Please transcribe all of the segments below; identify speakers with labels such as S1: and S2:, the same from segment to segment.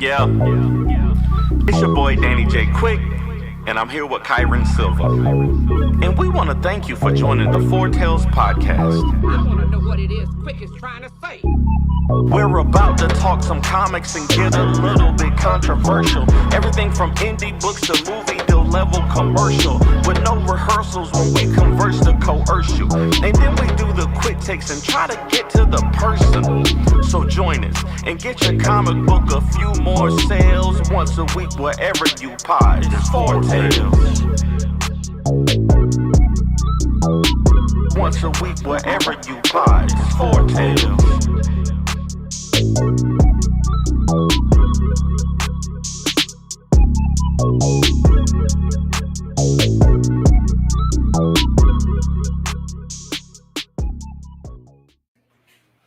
S1: Yeah, it's your boy Danny J. Quick, and I'm here with Kyron Silva. And we want to thank you for joining the Foretales podcast.
S2: I want to know what it is Quick is trying to say.
S1: We're about to talk some comics and get a little bit controversial. Everything from indie books to movie deal level commercial. With no rehearsals when we converse to coerce you. And then we do the quick takes and try to get to the person. So join us and get your comic book a few more sales once a week wherever you pod. It's Foretales. Once a week wherever you pod. It's Foretales.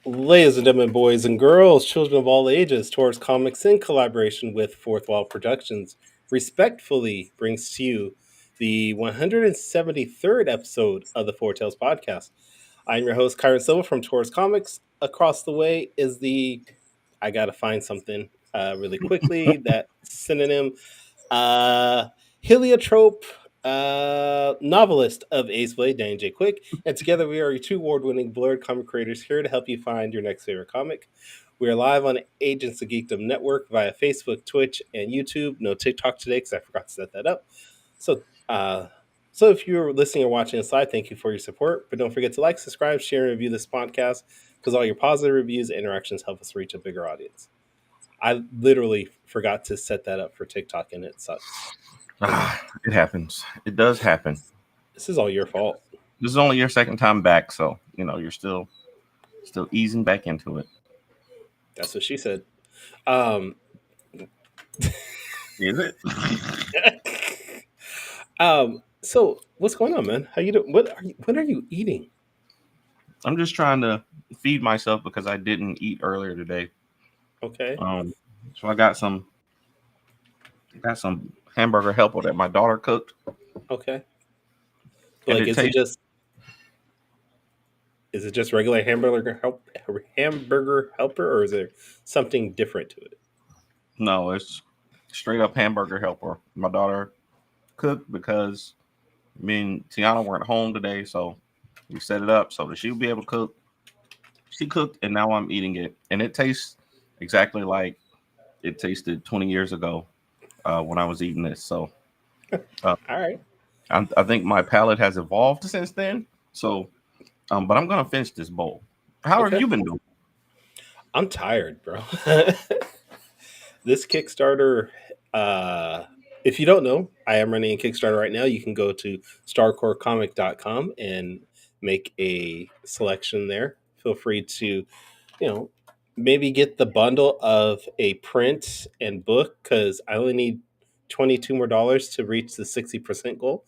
S3: Ladies and gentlemen, boys and girls, children of all ages, Taurus Comics in collaboration with Fourth Wall Productions respectfully brings to you the 173rd episode of the Foretales podcast. I'm your host, Kyron Silva from Taurus Comics. Across the way is the, I gotta find something really quickly, that synonym, heliotrope novelist of Ace Blade, Dan J. Quick, and together we are your two award-winning blurred comic creators here to help you find your next favorite comic. We are live on Agents of Geekdom Network via Facebook, Twitch, and YouTube. No TikTok today because I forgot to set that up. So if you're listening or watching us live, thank you for your support. But don't forget to like, subscribe, share, and review this podcast because all your positive reviews and interactions help us reach a bigger audience. I literally forgot to set that up for TikTok, and it sucks.
S4: It happens. It does happen.
S3: This is all your fault.
S4: This is only your second time back, so you're still easing back into it.
S3: That's what she said.
S4: Is it?
S3: So what's going on, man? How you doing? What are you eating?
S4: I'm just trying to feed myself because I didn't eat earlier today.
S3: Okay.
S4: So I got some hamburger helper that my daughter cooked.
S3: Okay.
S4: And
S3: Like, is it just regular hamburger helper, or is there something different to it?
S4: No, it's straight up hamburger helper. My daughter cooked because me and Tiana weren't home today, so we set it up so that she would be able to cook. She cooked, and now I'm eating it, and it tastes exactly like it tasted 20 years ago when I was eating this. So,
S3: all right.
S4: I think my palate has evolved since then. So, but I'm gonna finish this bowl. How have you been doing?
S3: I'm tired, bro. This Kickstarter, if you don't know, I am running a Kickstarter right now. You can go to starcorecomic.com and make a selection there. Feel free to, maybe get the bundle of a print and book because I only need $22 more to reach the 60% goal,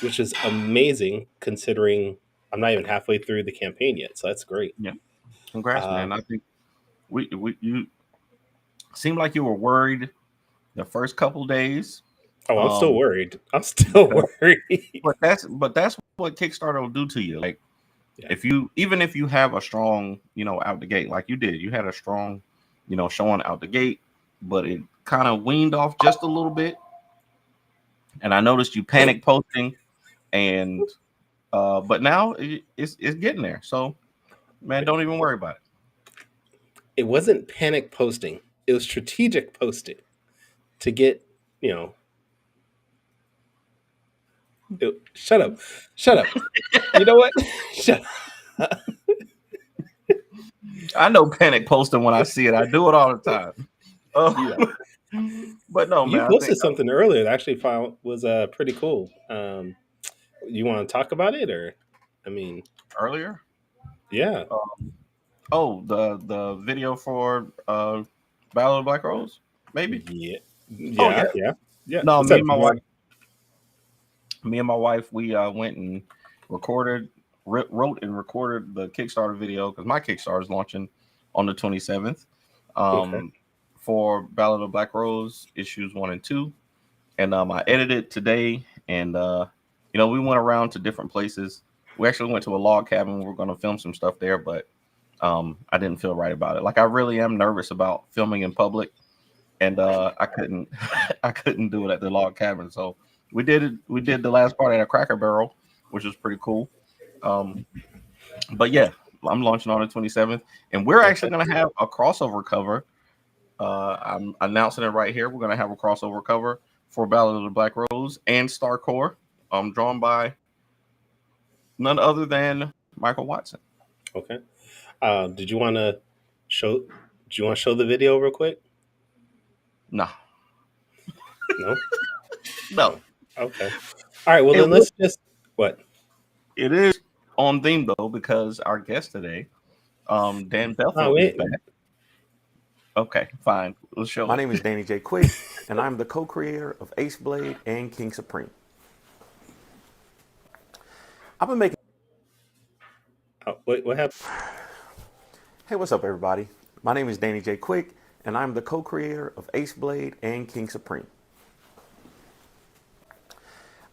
S3: which is amazing considering I'm not even halfway through the campaign yet. So that's great.
S4: Yeah, congrats, man. I think you seemed like you were worried the first couple days.
S3: Oh, I'm still worried. I'm still worried.
S4: But that's what Kickstarter will do to you. Like, if you have a strong, out the gate, like you did, you had a strong, showing out the gate, but it kind of weaned off just a little bit. And I noticed you panic posting, and but now it's getting there. So, man, don't even worry about it.
S3: It wasn't panic posting. It was strategic posting to get, Shut up. You know what? Shut up.
S4: I know panic posting when I see it. I do it all the time. But no, man.
S3: You posted something earlier that I actually found was pretty cool. You want to talk about it, or
S4: earlier?
S3: Yeah.
S4: The video for Battle of the Black Rose, maybe.
S3: Yeah.
S4: No, me and my wife, we went and wrote and recorded the Kickstarter video because my Kickstarter is launching on the 27th for Battle of the Black Rose issues 1 and 2, and I edited today, and we went around to different places. We actually went to a log cabin. We're going to film some stuff there, but I didn't feel right about it. Like I really am nervous about filming in public, and I couldn't I couldn't do it at the log cabin. So we did it. We did the last part at a Cracker Barrel, which was pretty cool. But yeah, I'm launching on the 27th, and we're actually going to have a crossover cover. I'm announcing it right here. We're going to have a crossover cover for Ballad of the Black Rose and Starcore, drawn by none other than Michael Watson.
S3: Okay. Did you want to show? Do you want to show the video real quick?
S4: No,
S3: No.
S4: no.
S3: Okay. All right. Well, then let's just what?
S4: It is on theme though because our guest today, Dan Bethel, is back. Okay, fine. Let's show.
S5: My name is Danny J. Quick, and I'm the co-creator of Ace Blade and King Supreme. I've been making.
S3: What happened?
S5: Hey, what's up, everybody? My name is Danny J. Quick, and I'm the co-creator of Ace Blade and King Supreme.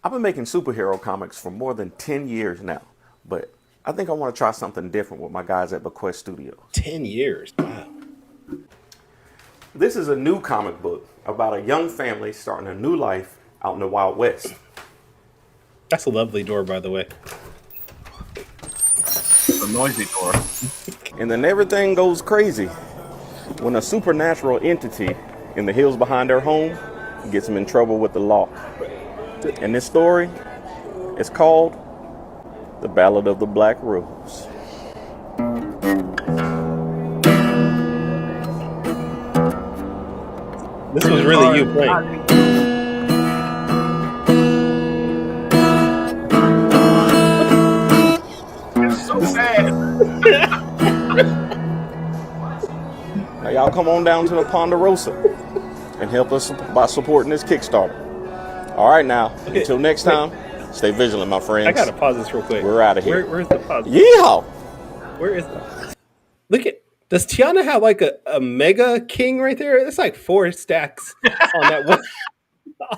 S5: I've been making superhero comics for more than 10 years now, but I think I want to try something different with my guys at Bequest Studios.
S3: 10 years. Wow.
S5: This is a new comic book about a young family starting a new life out in the Wild West.
S3: That's a lovely door, by the way.
S4: It's a noisy door.
S5: And then everything goes crazy when a supernatural entity in the hills behind their home gets them in trouble with the law. And this story is called The Ballad of the Black Rose.
S3: This was really you playing.
S4: It's so sad.
S5: Now y'all come on down to the Ponderosa and help us by supporting this Kickstarter. All right now, until next time, stay vigilant, my friends.
S3: I gotta pause this real quick.
S5: We're out of here.
S3: Where's the pause?
S5: Yeehaw!
S3: Where is the... Look at... Does Tiana have like a mega king right there? It's like 4 stacks on that one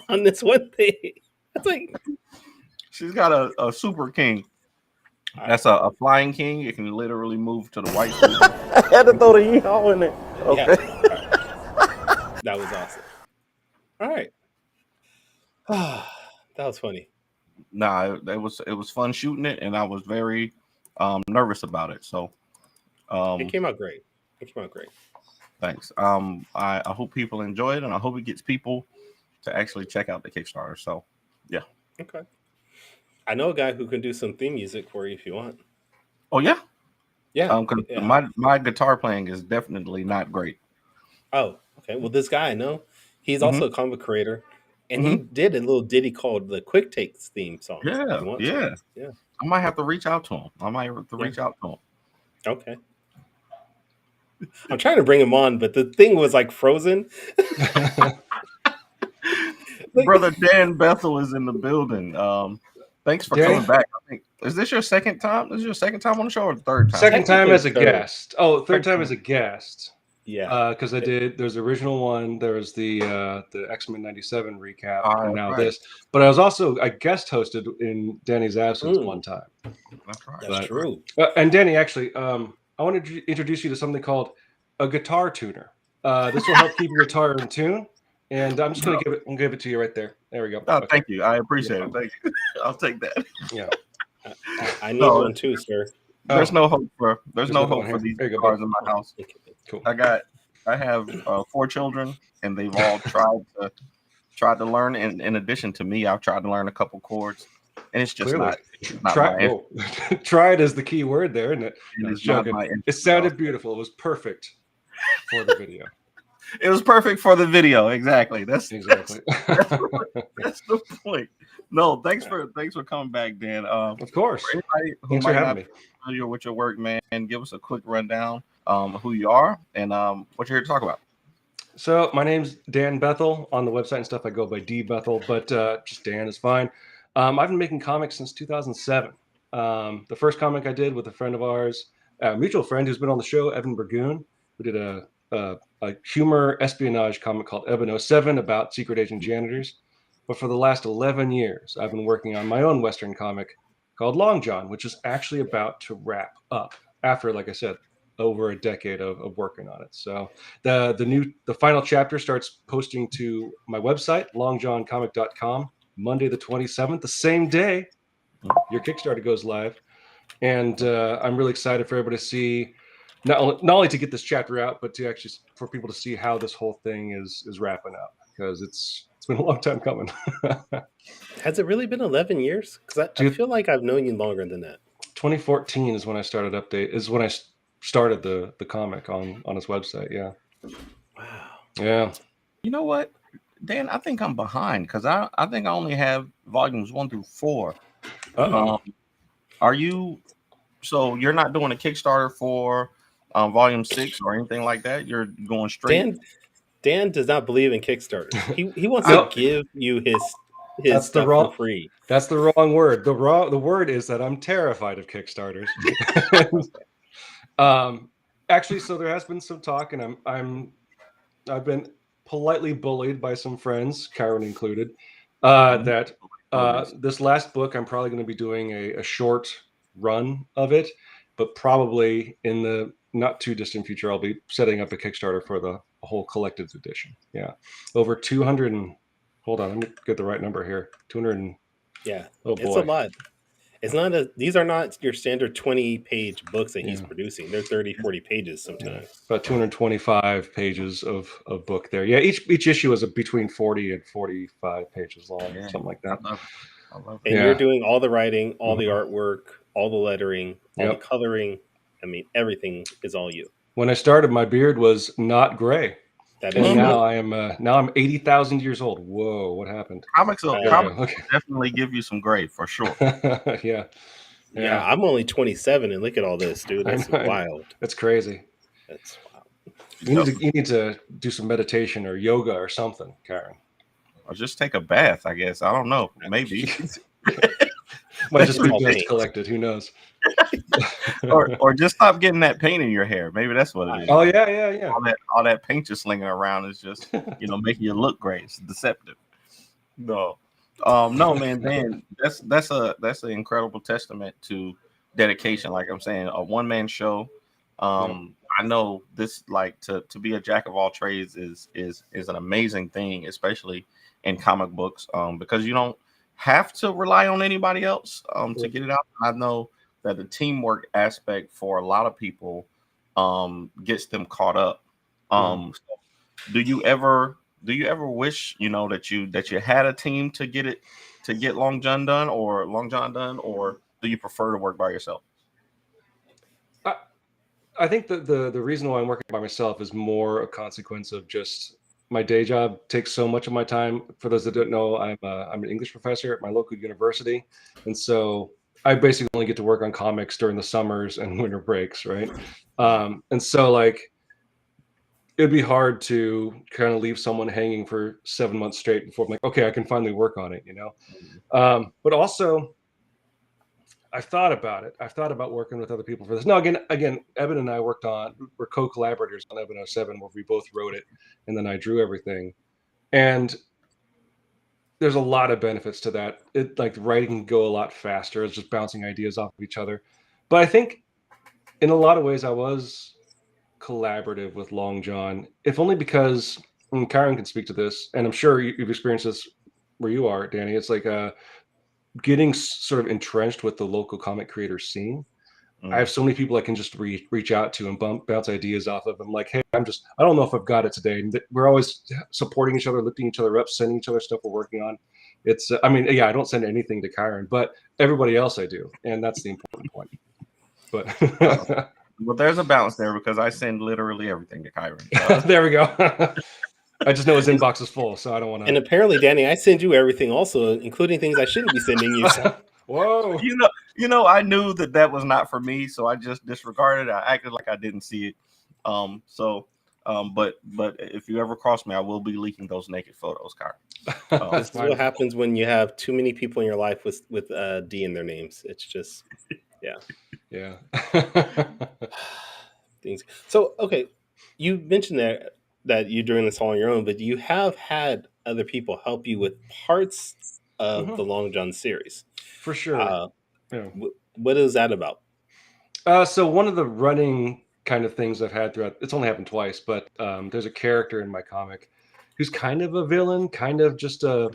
S3: on this one thing. That's like
S4: She's got a super king. That's a flying king. It can literally move to the white.
S5: I had to throw the yeehaw in there. Okay.
S3: Yeah. That was awesome. All right. That was funny.
S4: Nah, it was fun shooting it, and I was very nervous about it. So
S3: It came out great.
S4: thanks. I hope people enjoy it, and I hope it gets people to actually check out the Kickstarter. So yeah.
S3: Okay. I know a guy who can do some theme music for you if you want.
S4: Oh yeah.
S3: Yeah.
S4: My guitar playing is definitely not great.
S3: Oh, okay. Well, this guy I know, he's also a comic creator, and he did a little ditty called the Quick Takes theme song.
S4: Yeah. I might have to reach out to him.
S3: Okay. I'm trying to bring him on, but the thing was like frozen.
S4: Brother Dan Bethel is in the building. Thanks for coming back. I think is this your second time? This is your second time on the show or the third time?
S6: Second time as a guest. Oh, third time as a guest.
S3: Yeah.
S6: Because there's the original one, there was the X-Men 97 recap, and now this. But I was also I guest hosted in Danny's absence one time.
S4: That's right.
S3: That's true.
S6: And Danny, actually, I wanted to introduce you to something called a guitar tuner. This will help keep your guitar in tune. And I'm just gonna give it to you right there. There we go.
S4: Oh, okay. Thank you. I appreciate it. Thank you. I'll take that.
S6: Yeah.
S3: I need one too, sir.
S4: There's no hope for these guitars in my house.
S6: Cool.
S4: I have 4 children, and they've all tried to learn. And in addition to me, I've tried to learn a couple chords, and it's just not
S6: tried is the key word there, isn't it? It sounded beautiful. It was perfect for the video.
S4: It was perfect for the video. Exactly. That's the point. No, thanks for coming back, Dan.
S6: Of course.
S4: For anybody who might not be familiar with your work, man, give us a quick rundown who you are and what you're here to talk about.
S6: So my name's Dan Bethel. On the website and stuff, I go by D Bethel, but just Dan is fine. I've been making comics since 2007. The first comic I did with a friend of ours, a mutual friend who's been on the show, Evan Burgoon. We did a humor espionage comic called Ebon 07 about secret agent janitors. But for the last 11 years, I've been working on my own Western comic called Long John, which is actually about to wrap up after, like I said, over a decade of working on it. So the final chapter starts posting to my website, longjohncomic.com, Monday the 27th, the same day your Kickstarter goes live. And I'm really excited for everybody to see, not only to get this chapter out, but to actually for people to see how this whole thing is wrapping up, because it's been a long time coming.
S3: Has it really been 11 years? Because I feel like I've known you longer than that.
S6: 2014 is when I started started the comic on his website. Yeah.
S3: Wow.
S6: Yeah.
S4: You know what, Dan? I think I'm behind because I think I only have volumes 1 through 4. Are you? So you're not doing a Kickstarter for volume 6 or anything like that? You're going straight.
S3: Dan does not believe in Kickstarters. He wants to give you his stuff for free.
S6: That's the wrong word. The word is that I'm terrified of Kickstarters. Actually, so there has been some talk, and I've been politely bullied by some friends, Karen included, that this last book I'm probably going to be doing a short run of it, but probably in the not too distant future I'll be setting up a Kickstarter for the whole collector's edition. Yeah, over 200 and hold on, let me get the right number here. 200 and
S3: yeah,
S6: oh boy,
S3: it's a lot. It's not these are not your standard 20-page books that he's producing. They're 30, 40 pages sometimes.
S6: About 225 pages of book there. Yeah, each issue is between 40 and 45 pages long, something like that.
S4: I love
S3: it. And you're doing all the writing, all the artwork, all the lettering, all the coloring. I mean, everything is all you.
S6: When I started, my beard was not gray.
S3: That is
S6: now I'm 80,000 years old. Whoa, what happened?
S4: Comics definitely give you some gray for sure.
S3: Yeah, I'm only 27 and look at all this, dude. That's wild.
S6: That's crazy.
S3: That's wild.
S6: You need to do some meditation or yoga or something, Karen.
S4: Or just take a bath, I guess. I don't know. Maybe.
S6: Might just be dust collected. Who knows?
S4: or just stop getting that paint in your hair. Maybe that's what it is.
S6: Oh yeah.
S4: All that paint you're slinging around is just making you look great. It's deceptive. No, man, Dan, that's an incredible testament to dedication. Like I'm saying, a one-man show. I know this, like, to be a jack of all trades is an amazing thing, especially in comic books, because you don't have to rely on anybody else to get it out. I know that the teamwork aspect for a lot of people gets them caught up. So do you ever wish that you had a team to get Long John done, or do you prefer to work by yourself?
S6: I think the reason why I'm working by myself is more a consequence of just my day job takes so much of my time. For those that don't know, I'm an English professor at my local university, and so I basically only get to work on comics during the summers and winter breaks, right? And so, like, it'd be hard to kind of leave someone hanging for 7 months straight before I'm like, okay, I can finally work on it, But also, I've thought about it. I've thought about working with other people for this. No, again, Eben and I we're co-collaborators on Eben 07, where we both wrote it, and then I drew everything. And there's a lot of benefits to that. Like, writing can go a lot faster. It's just bouncing ideas off of each other. But I think in a lot of ways I was collaborative with Long John, if only because, and Karen can speak to this, and I'm sure you've experienced this where you are, Danny. It's like getting sort of entrenched with the local comic creator scene. I have so many people I can just reach out to and bounce ideas off of. I'm like, hey, I don't know if I've got it today. And we're always supporting each other, lifting each other up, sending each other stuff we're working on. It's, I don't send anything to Kyron, but everybody else I do. And that's the important point. But
S4: well, there's a balance there, because I send literally everything to Kyron.
S6: There we go. I just know his inbox is full, so I don't want to.
S3: And apparently, Danny, I send you everything also, including things I shouldn't be sending you. So.
S6: Whoa.
S4: I knew that was not for me, so I just disregarded it. I acted like I didn't see it. But if you ever cross me, I will be leaking those naked photos, Kyron.
S3: This is what happens when you have too many people in your life with D in their names. It's just,
S6: yeah.
S3: Things. So, okay, you mentioned that you're doing this all on your own, but you have had other people help you with parts of the Long John series.
S6: For sure.
S3: What is that about?
S6: So one of the running kind of things I've had throughout. It's only happened twice, but there's a character in my comic who's kind of a villain, kind of just a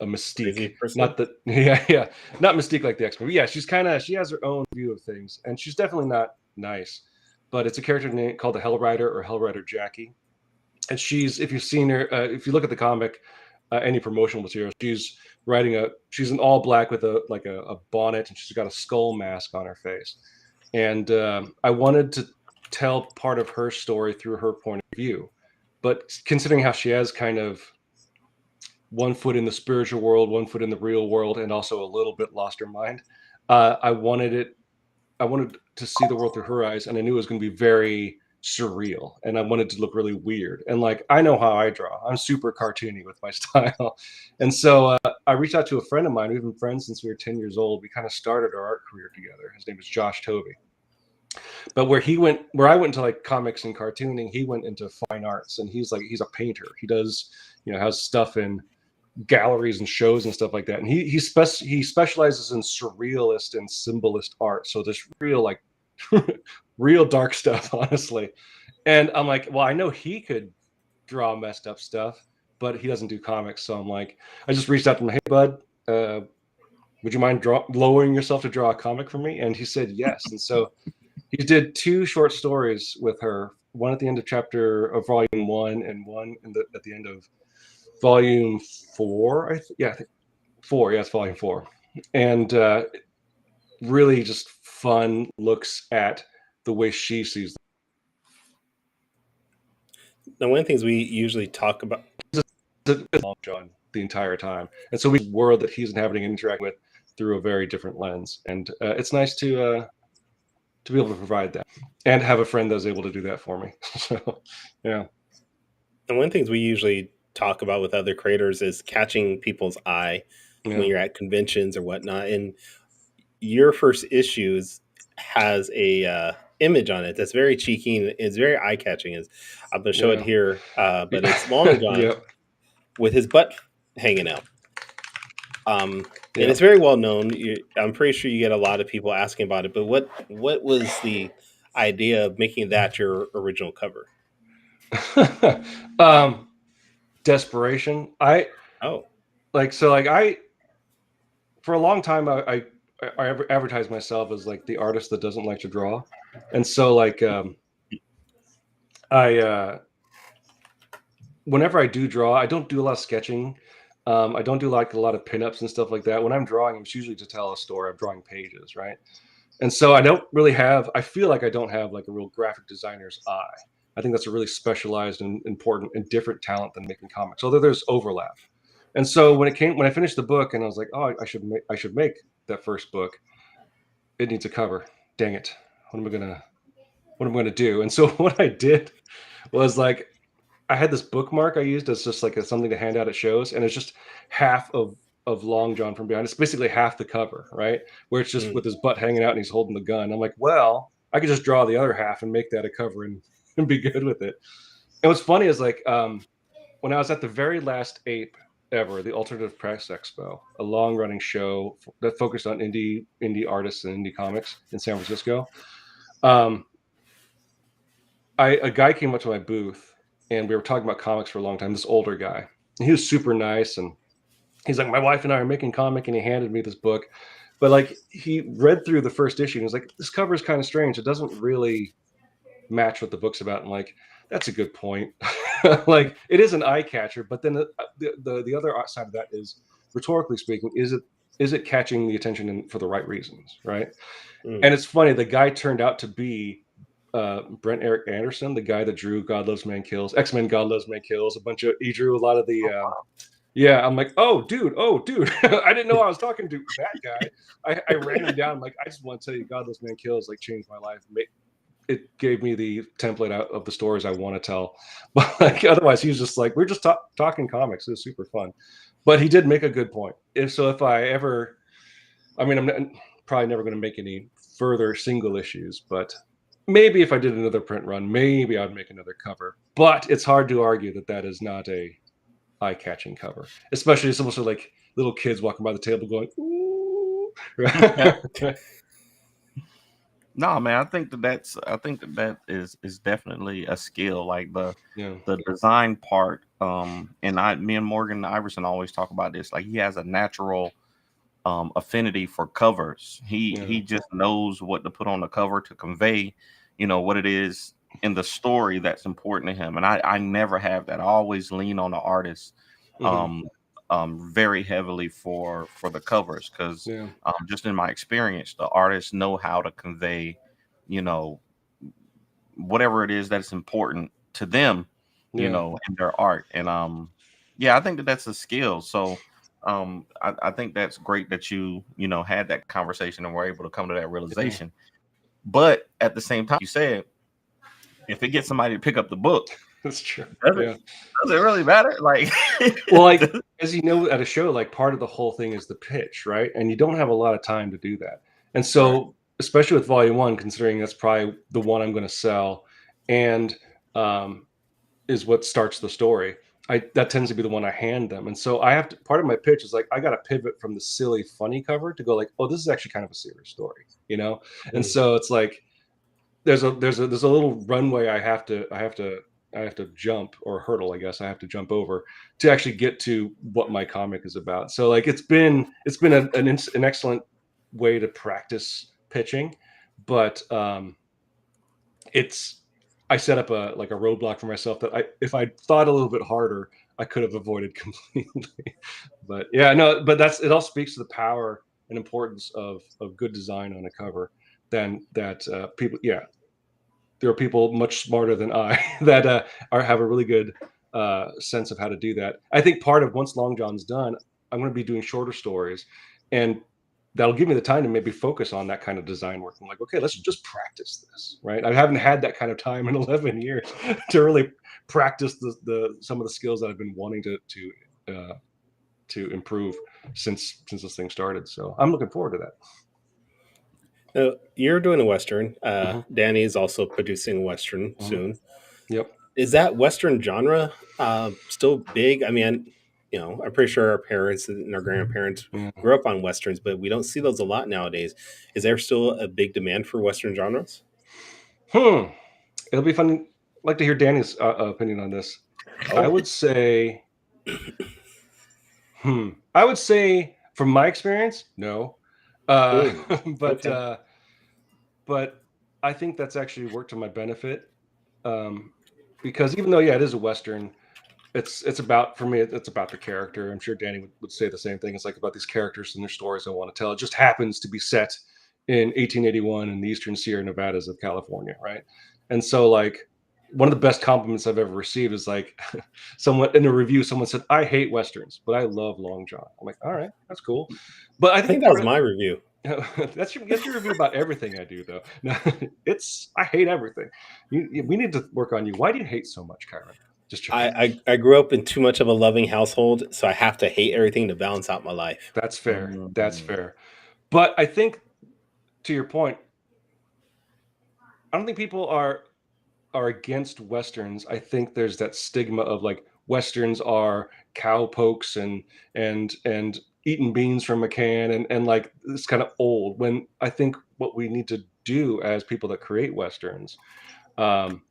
S6: Mystique. Not that, yeah, not Mystique like the X-Men. But yeah, she has her own view of things, and she's definitely not nice. But it's a character named called the Hell Rider or Hell Rider Jackie, and she's, if you've seen her, if you look at the comic, any promotional material, she's she's in all black with a bonnet, and she's got a skull mask on her face. And I wanted to tell part of her story through her point of view, but considering how she has kind of one foot in the spiritual world, one foot in the real world, and also a little bit lost her mind, I wanted to see the world through her eyes, and I knew it was going to be very surreal, and I wanted to look really weird. And like, I know how I draw. I'm super cartoony with my style. And so I reached out to a friend of mine. We've been friends since we were 10 years old. We kind of started our art career together. His name is Josh Tovey. But where I went into like comics and cartooning, he went into fine arts, and he's a painter. He does, has stuff in galleries and shows and stuff like that. And he specializes in surrealist and symbolist art. So this real, like, real dark stuff, honestly. And I'm like, well, I know he could draw messed up stuff, but he doesn't do comics. So I'm like, I just reached out to him, hey bud, would you mind lowering yourself to draw a comic for me? And he said yes. And so he did 2 short stories with her, one at the end of volume 1, and one at the end of volume 4. I think 4. Yeah, it's volume 4. And really just fun looks at the way she sees them.
S3: Now, one of the things we usually talk about
S6: John the entire time, and so we world that he's inhabiting and interacting with through a very different lens, and it's nice to be able to provide that and have a friend that's able to do that for me. So yeah.
S3: And one of the things we usually talk about with other creators is catching people's eye when you're at conventions or whatnot. And your first issues has a image on it that's very cheeky and it's very eye-catching. I'm going to show it here, but it's Long John with his butt hanging out. And it's very well known. I'm pretty sure you get a lot of people asking about it. But what was the idea of making that your original cover?
S6: Desperation. For a long time I advertised myself as like the artist that doesn't like to draw, and so like whenever I do draw, I don't do a lot of sketching. I don't do like a lot of pinups and stuff like that. When I'm drawing, it's usually to tell a story. I'm drawing pages, right? And so I feel like I don't have like a real graphic designer's eye. I think that's a really specialized and important and different talent than making comics, although there's overlap. And so when I finished the book and I was like, oh, I should make that first book. It needs a cover. Dang it. What am I gonna do? And so what I did was like, I had this bookmark I used as just like something to hand out at shows, and it's just half of Long John from behind. It's basically half the cover, right? Where it's just with his butt hanging out and he's holding the gun. I'm like, well, I could just draw the other half and make that a cover and be good with it. And what's funny is like when I was at the very last APE ever, the Alternative Press Expo, a long-running show that focused on indie artists and indie comics in San Francisco, a guy came up to my booth and we were talking about comics for a long time. This older guy, he was super nice, and he's like, my wife and I are making comic, and he handed me this book. But like, he read through the first issue and he was like, this cover is kind of strange. It doesn't really match what the book's about. And like, that's a good point. Like, it is an eye catcher, but then the other side of that is, rhetorically speaking, is it catching the attention for the right reasons, right? And it's funny, the guy turned out to be Brent Eric Anderson, the guy that drew God Loves Man Kills, X-Men God Loves Man Kills, he drew a lot of the I'm like, oh dude I didn't know I was talking to that guy. I ran him down. I'm like, I just want to tell you, God Loves Man Kills like changed my life. It gave me the template out of the stories I want to tell. But like, otherwise he was just like, we're just talking comics. It was super fun. But he did make a good point. I'm probably never going to make any further single issues, but maybe if I did another print run, maybe I'd make another cover. But it's hard to argue that is not a eye-catching cover, especially it's almost like little kids walking by the table going, ooh.
S4: No, man, I think that is definitely a skill. Like
S6: Yeah.
S4: the design part. And me and Morgan Iverson always talk about this. Like he has a natural affinity for covers. He
S6: Yeah.
S4: just knows what to put on the cover to convey, what it is in the story that's important to him. And I never have that. I always lean on the artist
S6: Mhm.
S4: um very heavily for the covers because
S6: Yeah.
S4: just in my experience, the artists know how to convey, you know, whatever it is that's important to them,
S6: Yeah.
S4: in their art. And yeah, I think that's a skill. So I think that's great that had that conversation and were able to come to that
S6: Yeah.
S4: realization. But at the same time, you said if it gets somebody to pick up the book,
S6: That's true.
S4: does it
S6: Yeah.
S4: does it really matter? Like
S6: Well, like as you know, at a show, like part of the whole thing is the pitch, right? And you don't have a lot of time to do that. And
S4: Right.
S6: so, especially with volume one, considering that's probably the one I'm going to sell, and um, is what starts the story. That tends to be the one I hand them. And so I have to, part of my pitch is like I got to pivot from the silly, funny cover to go like, oh, this is actually kind of a serious story, you know? And
S3: Mm.
S6: so it's like there's a little runway I have to jump, or hurdle, I guess I have to jump over to actually get to what my comic is about. So like it's been an excellent way to practice pitching, but it's I set up a roadblock for myself that if I thought a little bit harder, I could have avoided completely. But yeah, no, but it all speaks to the power and importance of good design on a cover. Than that people, yeah, there are people much smarter than I that have a really good sense of how to do that. I think part of once Long John's done, I'm going to be doing shorter stories, and that'll give me the time to maybe focus on that kind of design work. I'm like, okay, let's just practice this, right? I haven't had that kind of time in 11 years to really practice the some of the skills that I've been wanting to improve since this thing started. So I'm looking forward to that.
S3: You're doing a Western.
S6: Hmm.
S3: Danny is also producing a Western
S6: Hmm.
S3: soon.
S6: Yep.
S3: Is that Western genre still big? I mean, I'm pretty sure our parents and our grandparents
S6: Yeah.
S3: grew up on Westerns, but we don't see those a lot nowadays. Is there still a big demand for Western genres?
S6: Hmm. It'll be fun. I'd like to hear Danny's opinion on this. I
S3: Oh,
S6: would say, I would say from my experience, no. Uh,
S3: mm,
S6: but
S3: okay.
S6: uh, but I think that's actually worked to my benefit, um, because even though yeah, it is a western, it's about for me it's about the character. I'm sure Danny would say the same thing. It's like about these characters and their stories I want to tell. It just happens to be set in 1881 in the eastern Sierra Nevadas of California, right? And so like one of the best compliments I've ever received is like someone in a review, someone said, I hate westerns, but I love Long John. I'm like, all right, that's cool. But I
S3: I think
S6: think
S3: that was
S6: part
S3: my review.
S6: of that's your review about everything I do, though. No, I hate everything. We need to work on you. Why do you hate so much, Kyron? Just joking.
S3: I grew up in too much of a loving household, so I have to hate everything to balance out my life.
S6: That's fair. That's
S4: Mm,
S6: fair. But I think to your point, I don't think people are against westerns. I think there's that stigma of like westerns are cowpokes and eating beans from a can and like it's kind of old. When I think what we need to do as people that create westerns um,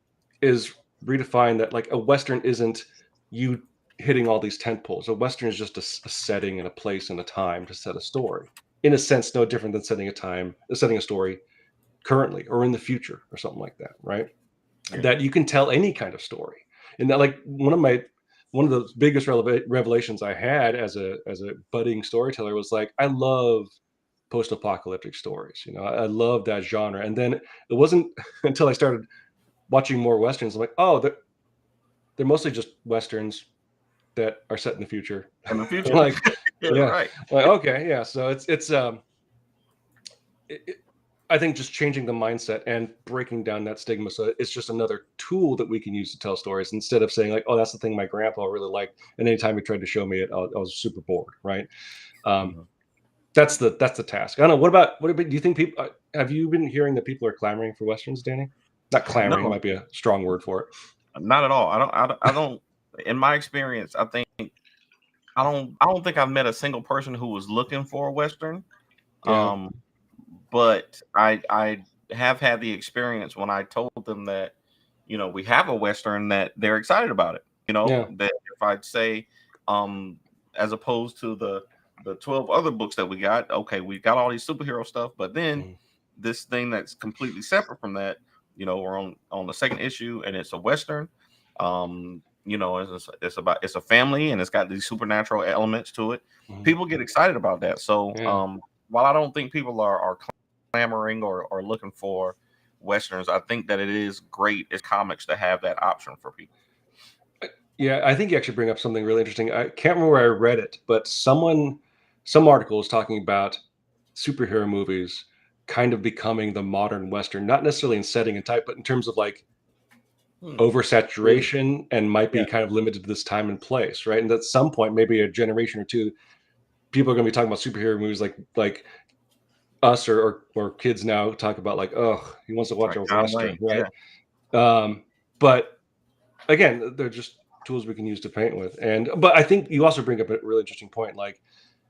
S6: is redefine that like a western isn't you hitting all these tent poles. A western is just a setting and a place and a time to set a story. In a sense, no different than setting a story currently or in the future or something like that, right?
S4: yeah.
S6: That you can tell any kind of story. And that like one of the biggest revelations I had as a budding storyteller was like I love post-apocalyptic stories. I love that genre. And then it wasn't until I started watching more westerns, I'm like, oh, they're mostly just westerns that are set in the future.
S4: In the future.
S6: Like,
S4: Yeah,
S6: yeah,
S4: right.
S6: like okay, yeah. So I think just changing the mindset and breaking down that stigma. So it's just another tool that we can use to tell stories instead of saying like, oh, that's the thing my grandpa really liked, and anytime he tried to show me it, I was super bored. Right. Um,
S4: Mhm.
S6: that's the task. I don't know. What about? Do you think people have you been hearing that people are clamoring for westerns, Danny? Not clamoring
S4: No,
S6: might be a strong word for it.
S4: not at all. I don't in my experience, I don't think I've met a single person who was looking for a Western.
S6: Yeah.
S4: Um, but I have had the experience when I told them that, you know, we have a Western, that they're excited about it. You know,
S6: Yeah.
S4: that if I'd say, as opposed to the 12 other books that we got, okay, we got all these superhero stuff, but then this thing that's completely separate from that, you know, we're on the second issue and it's a Western. You know, it's a family and it's got these supernatural elements to it. People get excited about that. So while I don't think people are clamoring or looking for Westerns, I think that it is great as comics to have that option for people.
S6: Yeah, I think you actually bring up something really interesting. I can't remember where I read it, but some article was talking about superhero movies kind of becoming the modern Western, not necessarily in setting and type, but in terms of like oversaturation, and might be kind of limited to this time and place, right? And at some point, maybe a generation or two, people are going to be talking about superhero movies like us or kids now talk about like, oh, he wants to watch a Western, right? But again, they're just tools we can use to paint with. But I think you also bring up a really interesting point, like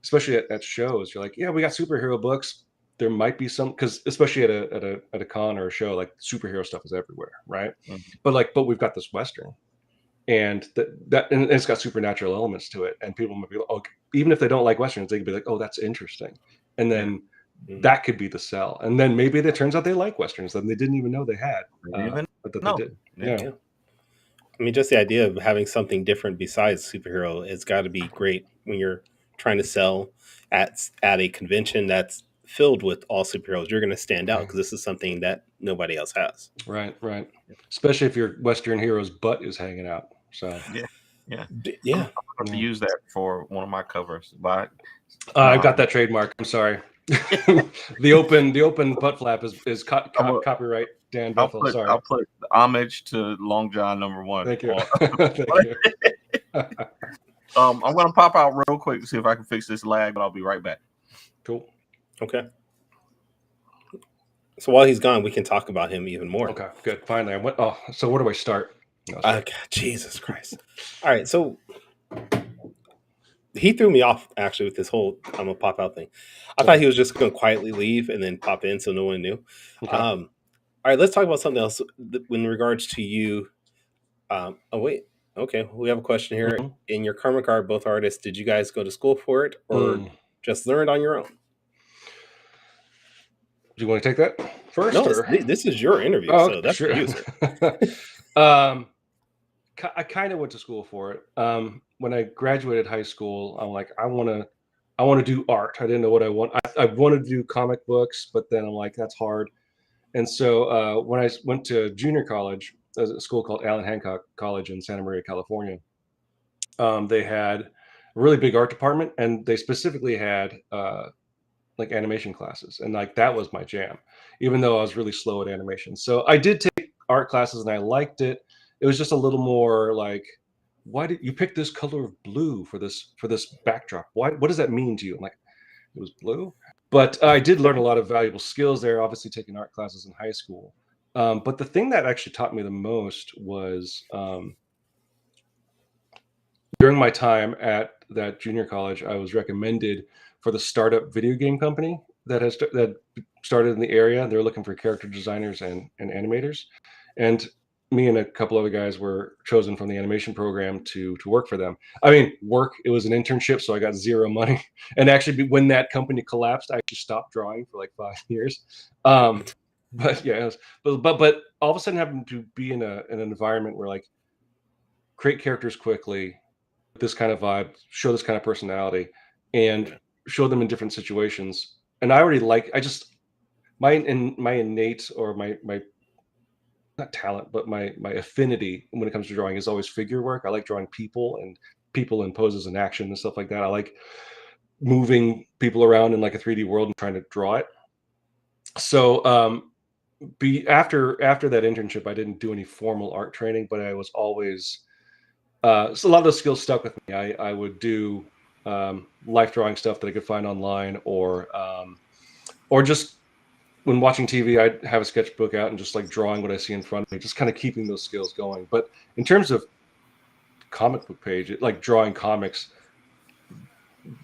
S6: especially at shows, you're like, yeah, we got superhero books. There might be some, because especially at a con or a show, like superhero stuff is everywhere, right? But we've got this Western, and and it's got supernatural elements to it, and people might be like, okay, even if they don't like Westerns, they could be like, oh, that's interesting, and then that could be the sell, and then maybe it turns out they like Westerns that they didn't even know they had, but that they did. Yeah.
S3: I mean, just the idea of having something different besides superhero has got to be great when you're trying to sell at a convention that's filled with all superheroes. You're going to stand out because this is something that nobody else has.
S6: Right. Especially if your Western hero's butt is hanging out. So
S3: yeah.
S4: I'm going to use that for one of my covers. But
S6: I've got that trademark. I'm sorry. the open butt flap is copyright Dan Bethel.
S4: I'll put homage to Long John #1.
S6: Thank you. Thank you.
S4: I'm going to pop out real quick to see if I can fix this lag, but I'll be right back.
S6: Cool.
S3: Okay. So while he's gone, we can talk about him even more.
S6: Okay, good. Finally, so where do I start?
S3: Jesus Christ! All right, so he threw me off actually with this whole I'm gonna pop out thing. I thought he was just gonna quietly leave and then pop in so no one knew.
S6: Okay.
S3: All right, let's talk about something else in regards to you. Okay, we have a question here. In your comic art, both artists, did you guys go to school for it or just learned on your own?
S6: Do you want to take that first?
S3: No, this is your interview, so that's sure. You,
S6: I kind of went to school for it. When I graduated high school, I'm like, I want to do art. I didn't know what I want. I wanted to do comic books, but then I'm like, that's hard. And so when I went to junior college, there's a school called Allen Hancock College in Santa Maria, California. They had a really big art department, and they specifically had like animation classes, and like that was my jam, even though I was really slow at animation. So I did take art classes and I liked it. It was just a little more like, why did you pick this color of blue for this backdrop? What does that mean to you? I'm like, it was blue. But I did learn a lot of valuable skills there, obviously taking art classes in high school. But the thing that actually taught me the most was during my time at that junior college, I was recommended for the startup video game company that started in the area. They're looking for character designers and animators. And me and a couple other guys were chosen from the animation program to work for them. I mean, it was an internship, so I got zero money. And actually, when that company collapsed, I actually stopped drawing for like 5 years. But yeah, but all of a sudden having to be in an environment where like create characters quickly, this kind of vibe, show this kind of personality, and show them in different situations. And I already my innate or my not talent, but my affinity when it comes to drawing is always figure work. I like drawing people in poses and action and stuff like that. I like moving people around in like a 3D world and trying to draw it. So after that internship, I didn't do any formal art training, but I was always so a lot of those skills stuck with me. I would do life drawing stuff that I could find online, or just when watching TV, I'd have a sketchbook out and just like drawing what I see in front of me, just kind of keeping those skills going. But in terms of comic book page, like drawing comics,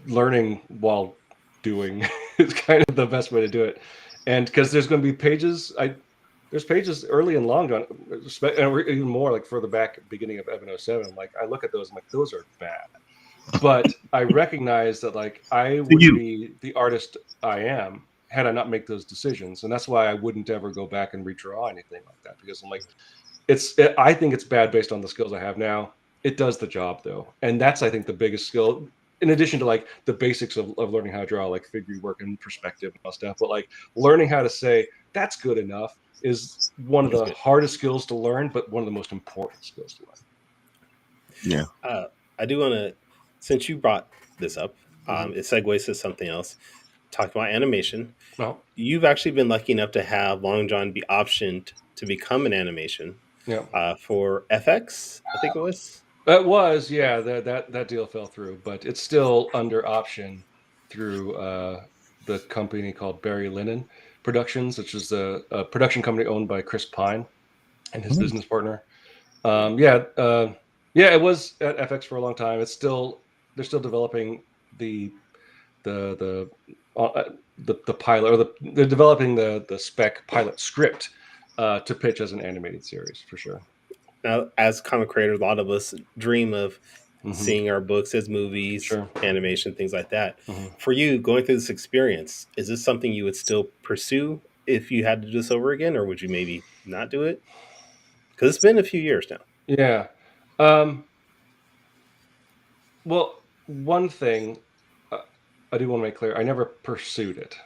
S6: learning while doing is kind of the best way to do it. And because there's going to be pages, there's pages early and long, John, and even more like further back, beginning of Evan 07. Like I look at those, I'm like, those are bad. But I recognize that like I wouldn't be the artist I am had I not make those decisions, and that's why I wouldn't ever go back and redraw anything like that, because I'm like, I think it's bad based on the skills I have now. It does the job though, and that's I think the biggest skill. In addition to like the basics of learning how to draw, like figure work and perspective and all stuff, but like learning how to say that's good enough is one of the hardest skills to learn, but one of the most important skills to learn.
S4: Yeah.
S3: I do want to, since you brought this up, it segues to something else. Talk about animation.
S6: Well,
S3: You've actually been lucky enough to have Long John be optioned to become an animation for FX, I think it was.
S6: That was, yeah, that deal fell through, but it's still under option through the company called Barry Linen Productions, which is a production company owned by Chris Pine and his business partner. It was at FX for a long time. They're still developing the pilot, or they're developing the spec pilot script to pitch as an animated series for sure.
S3: Now, as comic creators, a lot of us dream of seeing our books as movies, animation, things like that. For you, going through this experience, is this something you would still pursue if you had to do this over again, or would you maybe not do it? Because it's been a few years now.
S6: Yeah. Well, one thing I do want to make clear: I never pursued it.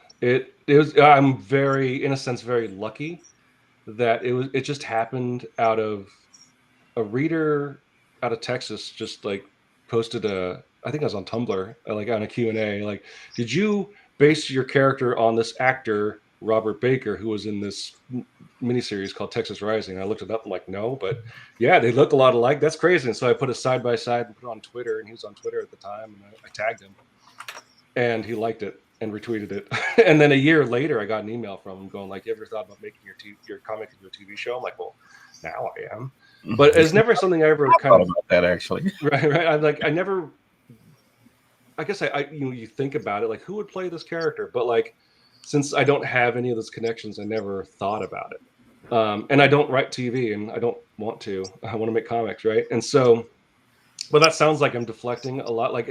S6: I'm very, in a sense, very lucky that it just happened out of a reader out of Texas just like posted I think I was on Tumblr, like on a Q&A, like, did you base your character on this actor Robert Baker who was in this miniseries called Texas Rising? I looked it up. I'm like, no, but yeah, they look a lot alike. That's crazy. And so I put it side by side and put it on Twitter, and he was on Twitter at the time, and I tagged him, and he liked it and retweeted it. And then a year later, I got an email from him going like, "You ever thought about making your comic into a TV show?" I'm like, "Well, now I am." But it's never something I ever kind of
S4: about that actually.
S6: Right. I'm like, I never. I guess you think about it, like, who would play this character? But like, since I don't have any of those connections, I never thought about it. And I don't write TV, and I don't want to. I want to make comics, right? And so, but that sounds like I'm deflecting a lot. Like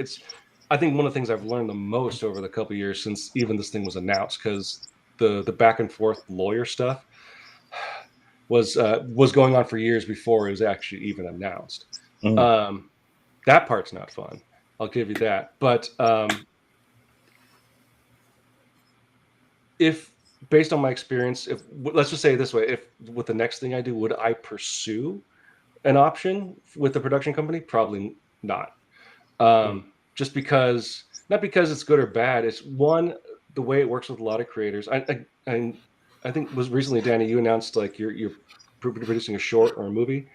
S6: I think one of the things I've learned the most over the couple of years since even this thing was announced, because the back and forth lawyer stuff was going on for years before it was actually even announced. That part's not fun. I'll give you that. But if based on my experience, let's just say it this way, if with the next thing I do, would I pursue an option with the production company? Probably not. Just because, not because it's good or bad. It's one, the way it works with a lot of creators. I think it was recently, Danny, you announced like you're producing a short or a movie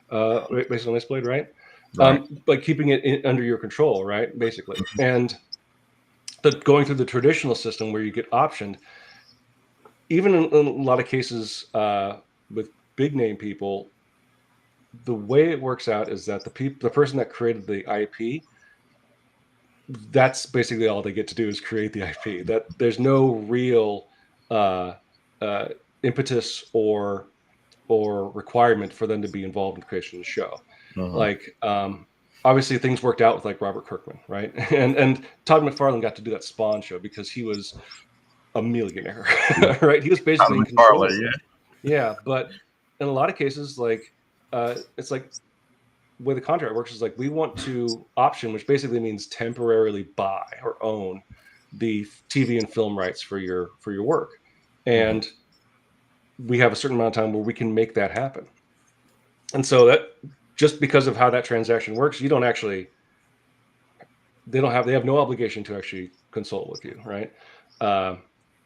S6: based on Iceblade, right? But keeping it under your control, right? Basically. And going through the traditional system where you get optioned, even in a lot of cases with big name people, the way it works out is that the person that created the IP, that's basically all they get to do is create the IP. That there's no real impetus or requirement for them to be involved in the creation of the show. Like obviously things worked out with like Robert Kirkman, right? And Todd McFarlane got to do that Spawn show because he was a millionaire, right? He was basically in control. Yeah, but in a lot of cases, like it's like the way the contract works is like, we want to option, which basically means temporarily buy or own the TV and film rights for your work, and we have a certain amount of time where we can make that happen. And so that, just because of how that transaction works, they have no obligation to actually consult with you, right?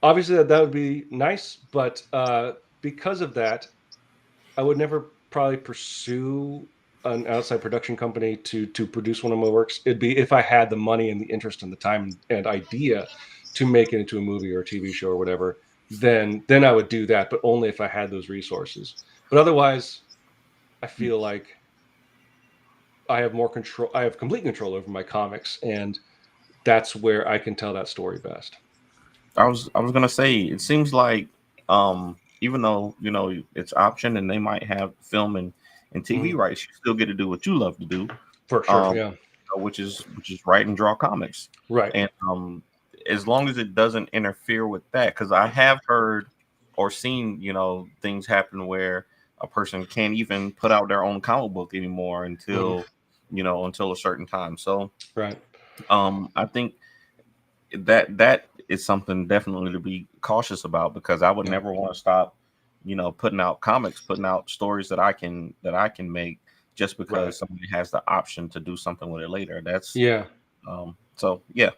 S6: Obviously that would be nice, but because of that, I would never probably pursue an outside production company to produce one of my works. It'd be if I had the money and the interest and the time and idea to make it into a movie or a TV show or whatever, then I would do that, but only if I had those resources. But otherwise, I feel like I have more control. I have complete control over my comics, and that's where I can tell that story best.
S4: I was gonna say it seems like even though it's option and they might have film and TV rights, you still get to do what you love to do,
S6: For sure, yeah.
S4: which is write and draw comics,
S6: Right.
S4: and as long as it doesn't interfere with that, because I have heard or seen things happen where a person can't even put out their own comic book anymore until until a certain time. So
S6: right.
S4: I think that is something definitely to be cautious about, because I would never want to stop putting out comics, putting out stories that I can make, just because somebody has the option to do something with it later. That's so yeah.